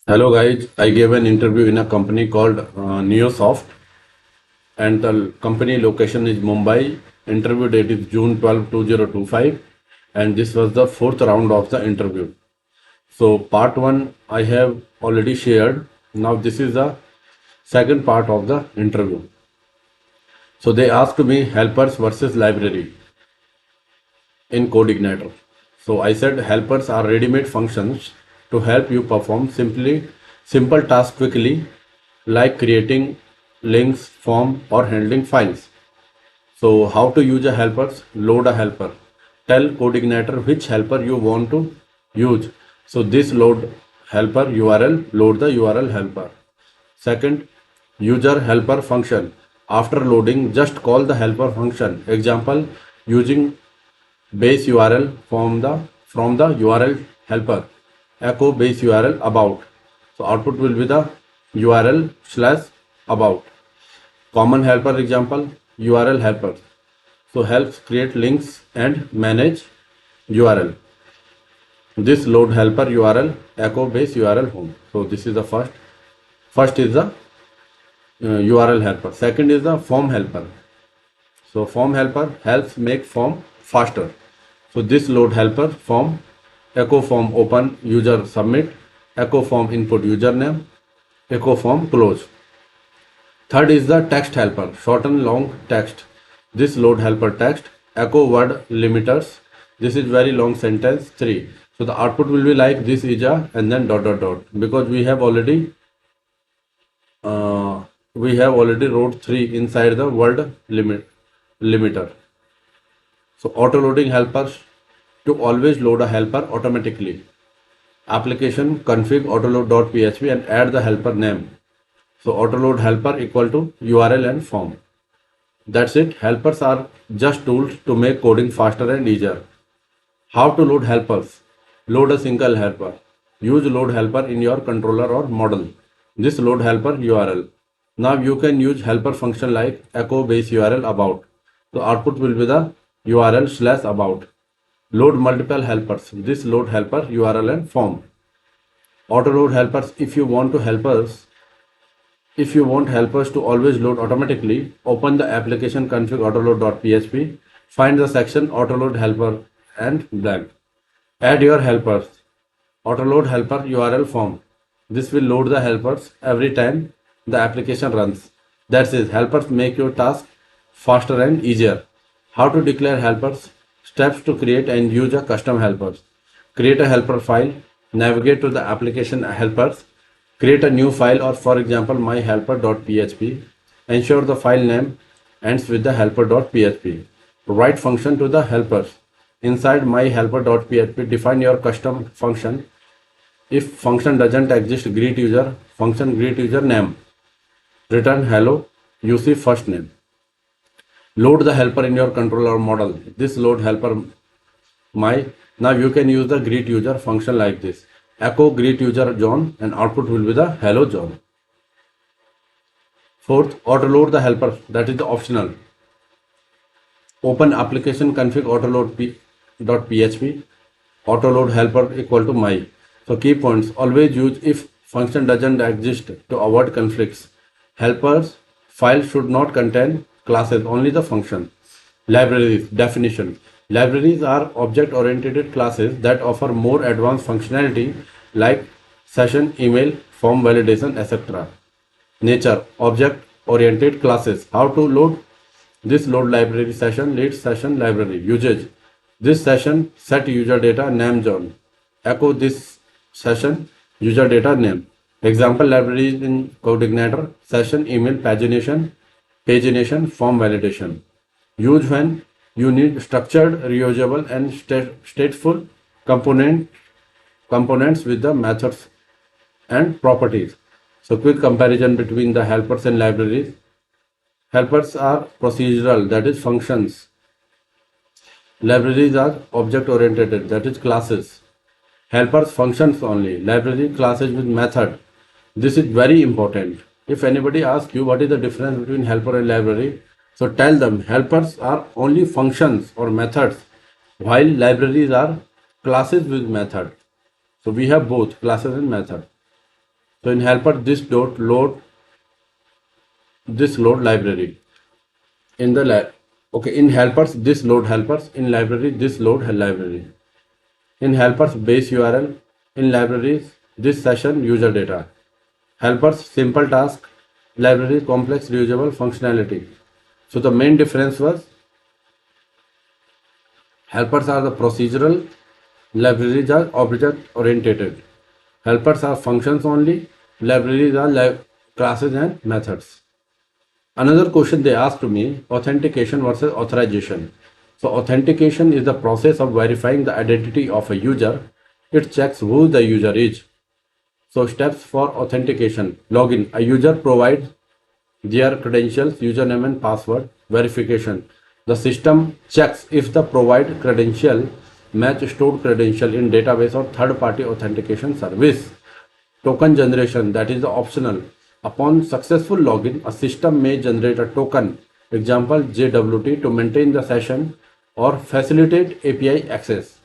Hello guys, I gave an interview in a company called Neosoft and the company location is Mumbai. Interview date is June 12, 2025 and this was the fourth round of the interview. So part 1 I have already shared. Now this is the second part of the interview. So they asked me helpers versus library in CodeIgniter. So I said helpers are ready-made functions to help you perform simple tasks quickly, like creating links, form, or handling files. So how to use a helpers? Load a helper. Tell CodeIgniter which helper you want to use. So this load helper URL, load the URL helper. Second, user helper function. After loading, just call the helper function. Example, using base URL from the URL helper. Echo base URL about. So output will be the URL slash about. Common helper example URL helper. So helps create links and manage URL. This load helper URL echo base URL home. So this is the first. First is the URL helper. Second is the form helper. So form helper helps make form faster. So this load helper form echo form open user submit echo form input username echo form close. Third is the text helper shorten long text. This load helper text echo word limiters. This is very long sentence 3. So the output will be like this is a and then dot dot dot because uh, we have already wrote 3 inside the word limiter. So auto loading helpers to always load a helper automatically. Application config autoload.php and add the helper name. So autoload helper equal to URL and form. That's it. Helpers are just tools to make coding faster and easier. How to load helpers? Load a single helper. Use load helper in your controller or model. This load helper URL. Now you can use helper function like echo base URL about. So output will be the URL slash about. Load multiple helpers. This load helper URL and form. Auto load helpers. If you want helpers to always load automatically, open the application config autoload.php, find the section autoload helper and blank. Add your helpers. Autoload helper URL form. This will load the helpers every time the application runs. That is, helpers make your task faster and easier. How to declare helpers? Steps to create and use a custom helpers. Create a helper file. Navigate to the application helpers. Create a new file or for example myhelper.php. Ensure the file name ends with the helper.php. Write function to the helpers. Inside myhelper.php define your custom function. If function doesn't exist, greet user, function greet user name. Return hello, UC first name. Load the helper in your controller model. This load helper now you can use the greet user function like this. Echo greet user John and output will be the hello John. Fourth, auto load the helper, that is the optional. Open application config autoload.php. Autoload helper equal to my. So key points, always use if function doesn't exist to avoid conflicts. Helpers file should not contain classes, only the function. Libraries, definition. Libraries are object-oriented classes that offer more advanced functionality like session, email, form validation, etc. Nature, object-oriented classes. How to load? This load library session, leads session library. Usage. This session set user data name John. Echo this session user data name. Example libraries in CodeIgniter, session, email, pagination, form validation. Use when you need structured, reusable, and stateful components with the methods and properties. So quick comparison between the helpers and libraries. Helpers are procedural, that is functions. Libraries are object oriented, that is classes. Helpers functions only. Library classes with method. This is very important. If anybody asks you what is the difference between helper and library, so tell them helpers are only functions or methods, while libraries are classes with method. So we have both classes and method. So in helper, this dot load this load library. In the okay, in helpers this load helpers, in library this load library. In helpers base URL, in libraries this session user data. Helpers simple task, library complex reusable functionality. So the main difference was helpers are the procedural, libraries are object oriented. Helpers are functions only, libraries are classes and methods. Another question they asked to me, authentication versus authorization. So authentication is the process of verifying the identity of a user. It checks who the user is. So steps for authentication. Login. A user provides their credentials, username and password. Verification. The system checks if the provided credential match stored credential in database or third-party authentication service. Token generation, that is optional. Upon successful login, a system may generate a token, example JWT, to maintain the session or facilitate API access.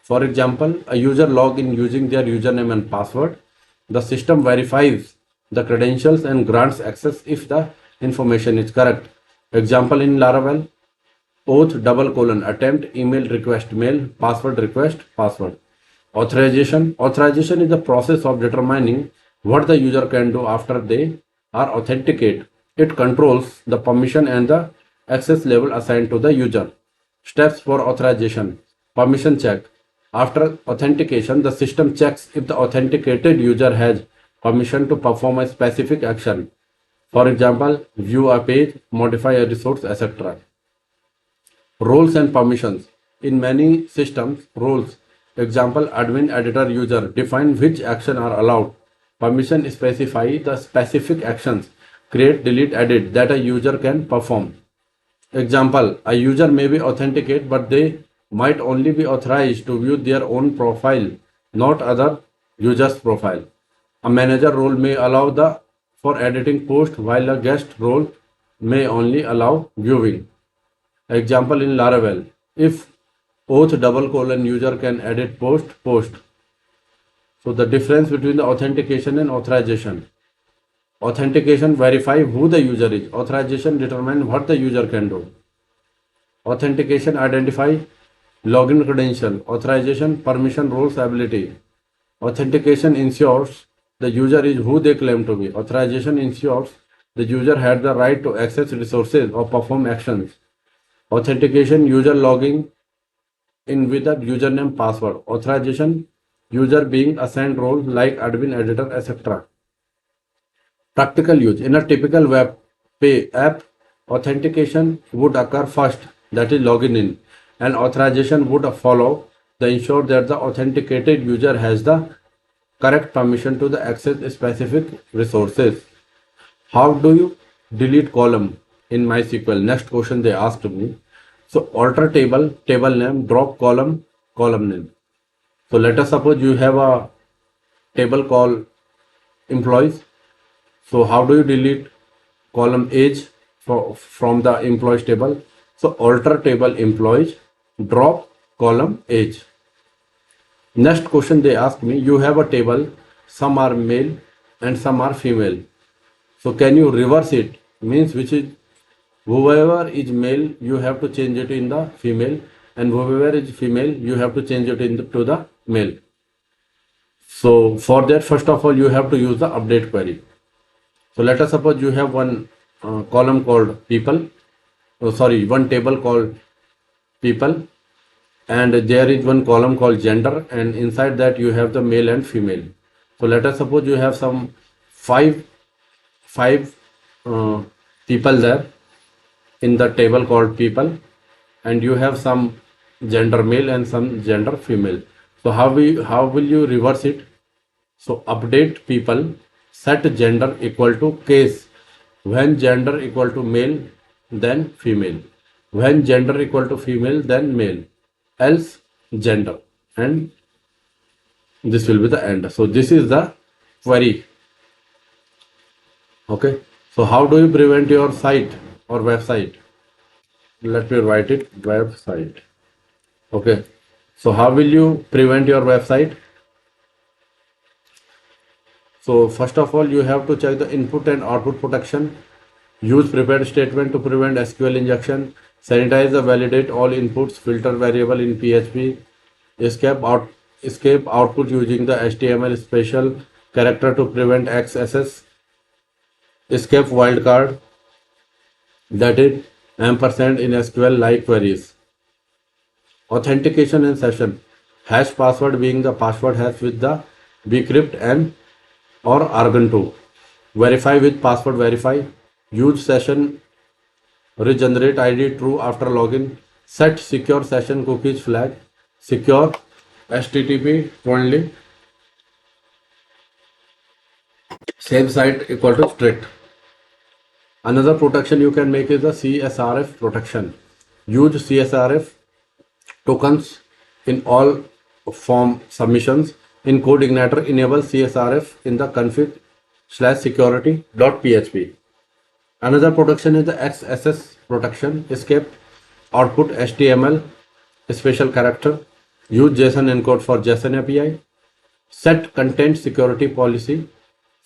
For example, a user log in using their username and password. The system verifies the credentials and grants access if the information is correct. Example in Laravel, auth double colon attempt email request mail password request password. Authorization. Authorization is the process of determining what the user can do after they are authenticated. It controls the permission and the access level assigned to the user. Steps for authorization. Permission check. After authentication, the system checks if the authenticated user has permission to perform a specific action. For example, view a page, modify a resource, etc. Roles and permissions. In many systems, roles, example admin, editor, user, define which action are allowed. Permission specify the specific actions, create, delete, edit that a user can perform. Example, a user may be authenticated but they might only be authorized to view their own profile, not other users' profile. A manager role may allow the for editing post while a guest role may only allow viewing. Example in Laravel, if auth double colon user can edit post. So the difference between the authentication and authorization. Authentication verify who the user is. Authorization determine what the user can do. Authentication identify login credential. Authorization permission roles ability. Authentication ensures the user is who they claim to be. Authorization ensures the user had the right to access resources or perform actions. Authentication user logging in with a username password. Authorization user being assigned roles like admin, editor, etc. Practical use. In a typical web pay app, authentication would occur first, that is login in, and authorization would follow to ensure that the authenticated user has the correct permission to the access specific resources. How do you delete column in MySQL? Next question they asked me. So alter table, table name, drop column, column name. So let us suppose you have a table called employees. So how do you delete column age from the employees table? So alter table employees, drop column age. Next question they asked me, you have a table, some are male and some are female. So can you reverse it? Means which is whoever is male, you have to change it in the female, and whoever is female, you have to change it to the male. So for that, first of all, you have to use the update query. So let us suppose you have one column called people, one table called people, and there is one column called gender, and inside that you have the male and female. So let us suppose you have some five people there in the table called people, and you have some gender male and some gender female. So how will you reverse it? So update people, set gender equal to case. When gender equal to male, then female. When gender equal to female, then male. Else gender, and this will be the end. So this is the query. Okay. So how do you prevent your site or website? Let me write it, website. Okay. So how will you prevent your website? So first of all, you have to check the input and output protection. Use prepared statement to prevent SQL injection. Sanitize and validate all inputs. Filter variable in PHP. Escape out escape output using the HTML special character to prevent XSS. Escape wildcard, that is ampersand in SQL like queries. Authentication and session. Hash password being the password hash with the bcrypt and or argon2. Verify with password verify. Use session regenerate ID true after login. Set secure session cookies flag. Secure HTTP only. Same site equal to strict. Another protection you can make is the CSRF protection. Use CSRF tokens in all form submissions. In CodeIgniter, enable CSRF in the config/security.php. Another protection is the XSS protection. Escape output HTML special character. Use JSON encode for JSON API. Set content security policy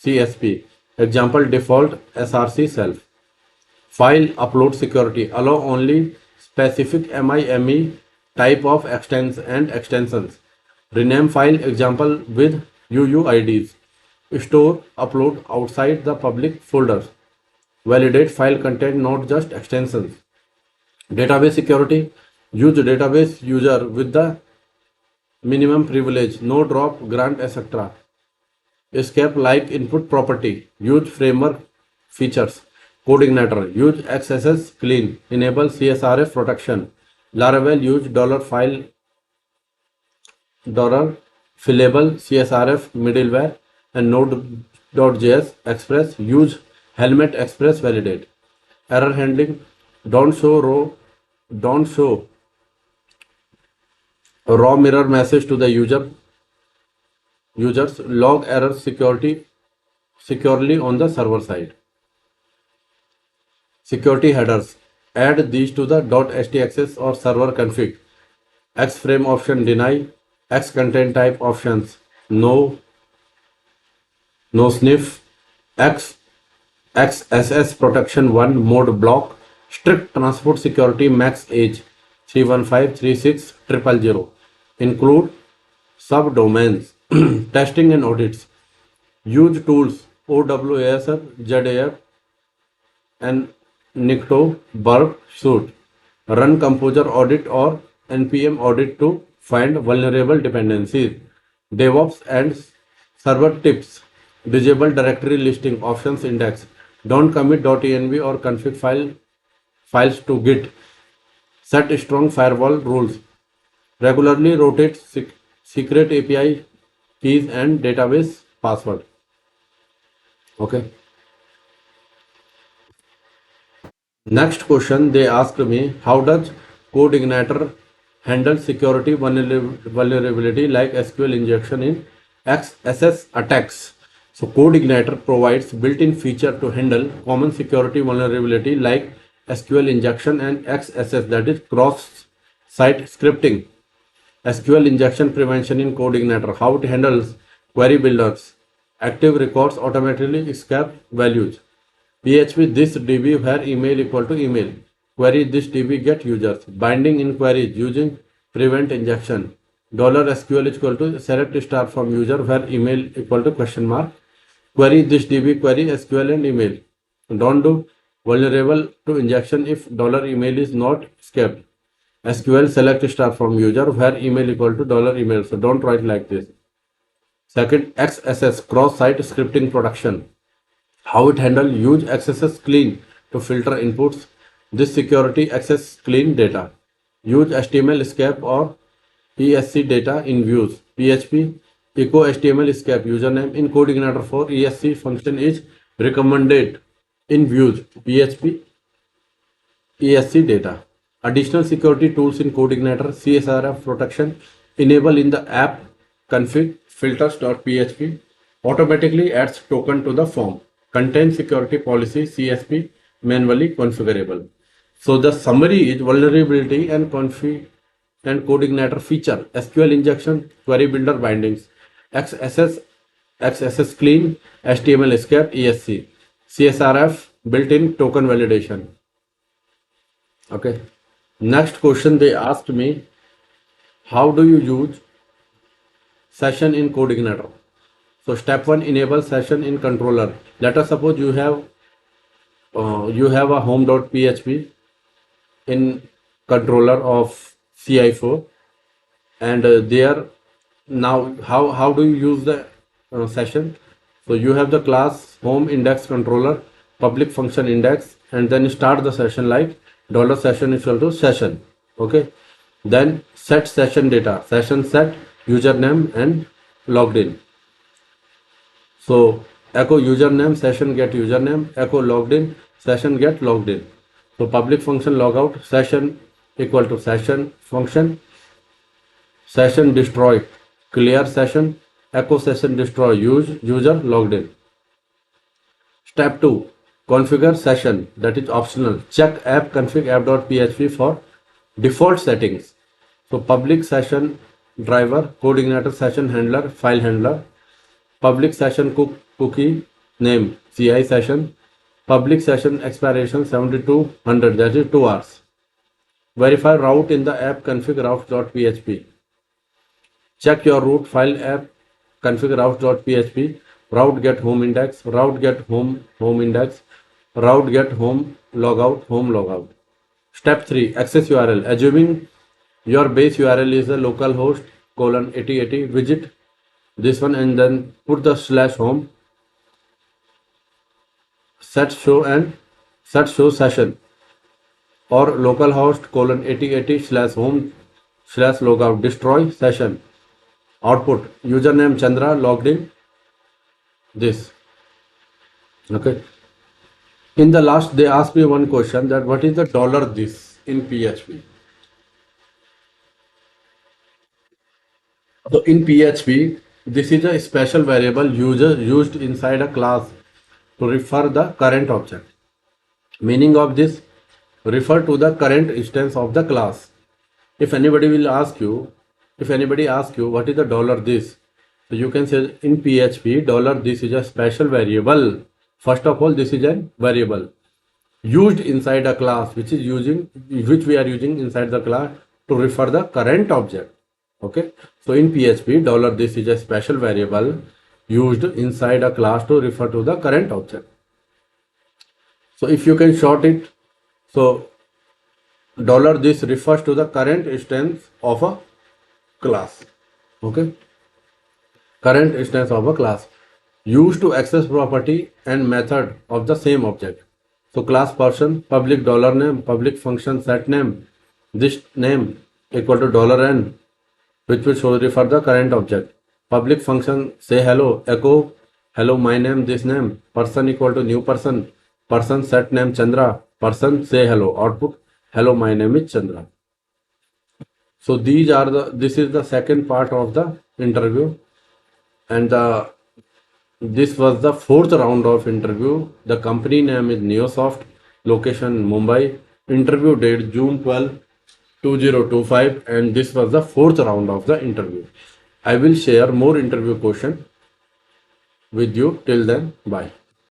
CSP. Example default SRC self. File upload security. Allow only specific MIME type of extensions. Rename file example with UUIDs. Store upload outside the public folders. Validate file content, not just extensions. Database security. Use database user with the minimum privilege, no drop, grant, etc. Escape like input property. Use framework features. CodeIgniter. Use XSS clean. Enable CSRF protection. Laravel. Use $file $fillable CSRF middleware and Node.js Express. Use Helmet Express validate. Error handling. Don't show raw mirror message to the users. Log error securely on the server side. Security headers. Add these to the .htaccess or server config. Xframe option deny. X content type options no sniff. XSS protection 1 mode block. Strict transport security max age 315360000. Include subdomains. Testing and audits. Use tools OWASF, ZAF and Nikto, Burp, Suite. Run Composer audit or NPM audit to find vulnerable dependencies. DevOps and server tips. Disable directory listing options index. Don't commit .env or config files to Git. Set strong firewall rules. Regularly rotate secret API keys and database password. Okay. Next question they asked me, how does CodeIgniter handle security vulnerability like SQL injection in XSS attacks? So CodeIgniter provides built-in feature to handle common security vulnerability like SQL injection and XSS, that is cross-site scripting. SQL injection prevention in CodeIgniter. How it handles query builders. Active records automatically escape values. PHP this DB where email equal to email. Query this DB get users. Binding in queries using prevent injection. $SQL is equal to select star from user where email equal to question mark. Query this DB query SQL and email. Don't do vulnerable to injection if $email is not escaped. SQL select star from user where email equal to $email. So don't write like this. Second, XSS cross-site scripting production. How it handle? Use XSS clean to filter inputs. This security access clean data. Use HTML escape or ESC data in views. PHP echo HTML escape username in CodeIgniter for ESC function is recommended in views. PHP ESC data. Additional security tools in CodeIgniter. CSRF protection enable in the app config filters.php automatically adds token to the form. Content security policy CSP manually configurable. So the summary is vulnerability and CodeIgniter feature, SQL injection, query builder bindings, XSS XSS Clean, HTML Escape, ESC, CSRF, built-in token validation. Okay. Next question they asked me, how do you use session in CodeIgniter? So step one, enable session in controller. Let us suppose you have a home.php in controller of CI4, and there now how do you use the session? So you have the class home index controller, public function index, and then start the session like $session is equal to session. Okay, then set session data, session set, username and logged in. So echo username, session get username, echo logged in, session get logged in. So public function logout, session equal to session function, session destroy, clear session, echo session destroy, user logged in. Step 2, configure session, that is optional. Check app config app.php for default settings. So public session driver, CodeIgniter session handler, file handler, public session cookie name, CI session, public session expiration 7200, that is 2 hours. Verify route in the app config routes.php. Check your root file app config routes.php, route get home index, route get home index, route get home logout. Step 3, access URL. Assuming your base URL is the localhost colon 8080, visit this one and then put the /home, set show session, or localhost colon 8080 /home /logout, destroy session. Output username Chandra logged in this. Okay. In the last they asked me one question, that what is the $this in PHP. So in PHP, this is a special variable used inside a class to refer the current object. Meaning of this, refer to the current instance of the class. If anybody asks you what is the $this, so you can say in PHP $this is a special variable. First of all, this is a variable used inside a class which we are using inside the class to refer the current object. Okay, so in PHP $this is a special variable used inside a class to refer to the current object. So if you can short it, so $this refers to the current instance of a class. Okay, current instance of a class used to access property and method of the same object. So class person, public $name, public function set name, this name equal to $n, which will show refer the current object. Public function say hello, echo hello my name, this name, person equal to new person, person set name Chandra, person say hello, output hello my name is Chandra. So this is the second part of the interview, and this was the fourth round of interview. The company name is Neosoft, location Mumbai, interview date June 12, 2025, and this was the fourth round of the interview. I will share more interview question with you. Till then, bye.